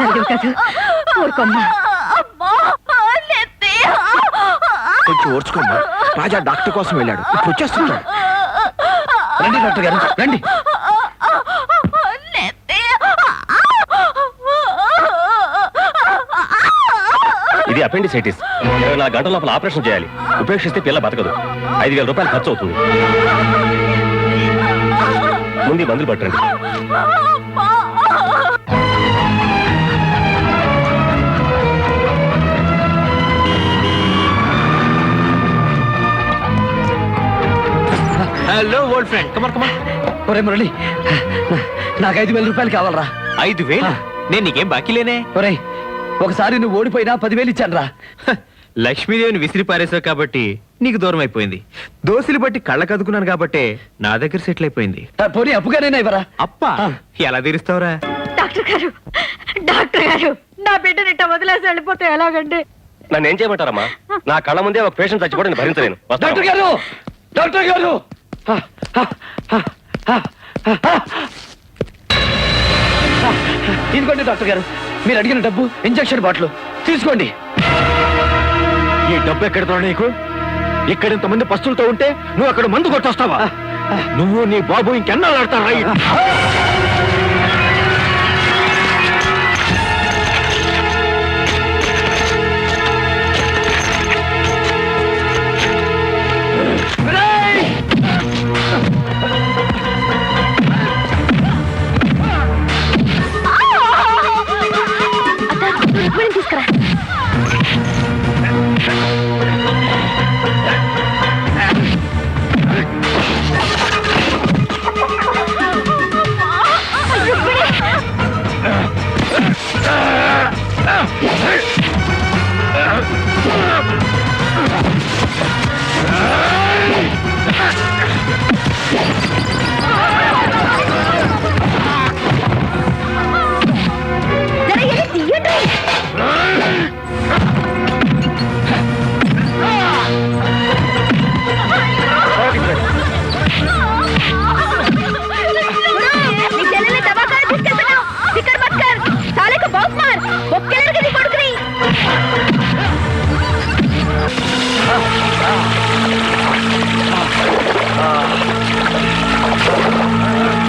తల్లి కాదు, ఊరుకోమ్మా. కొంచెం ఓర్చుకోమ్మా. రాజా డాక్టర్ కోసం వెళ్ళాడు, ఇప్పుడు వచ్చేస్తున్నాడు. రండి డాక్టర్ గారు, రండి. ఇది అపెండిసైటిస్. 24 గంటల లోపల ఆపరేషన్ చేయాలి. ఉపేక్షిస్తే పిల్ల బతకదు. 5,000 రూపాయలు ఖర్చు అవుతుంది. ముందు మందులు పట్టండి. హలో ఓల్డ్ ఫ్రెండ్, కమర్ కమర్. ఒరే మురళి, నాకు 5,000 రూపాయలు కావాలరా. 5,000? నేను నీకేం బాకీ లేనే. ఒరే, ఒకసారి నువ్వు ఓడిపోయినా 10,000 ఇచ్చాను రా. లక్ష్మీదేవిని విసిరి పారేశావు కాబట్టి నీకు దూరం అయిపోయింది. దోశలు బట్టి కళ్ళ కదుకున్నాను కాబట్టి నా దగ్గర సెటిల్ అయిపోయింది. పోనీ అప్పుగానైనా ఇవ్వరా. అప్ప ఎలా తీరుస్తావురా? డాక్టర్ గారు, డాక్టర్ గారు, నా బిడ్డనిట్ట వదిలేసి వెళ్ళిపోతే ఎలాగండి? నన్ను ఏం చేయమంటారమ్మా? నా కళ్ళ ముందే ఒక పేషెంట్ చచ్చిపోవడం భరించలేను. డాక్టర్ గారు, డాక్టర్ గారు, ఇదిగోండి డాక్టర్ గారు, మీరు అడిగిన డబ్బు, ఇంజక్షన్ బాటిల్ తీసుకోండి. ఈ డబ్బు ఎక్కడితో నీకు? ఇక్కడ ఇంతమంది పస్తులతో ఉంటే నువ్వు అక్కడ మందు కొట్టొస్తావా? నువ్వు నీ బాబు ఇంకెన్నాళ్ళు ఆడతారా?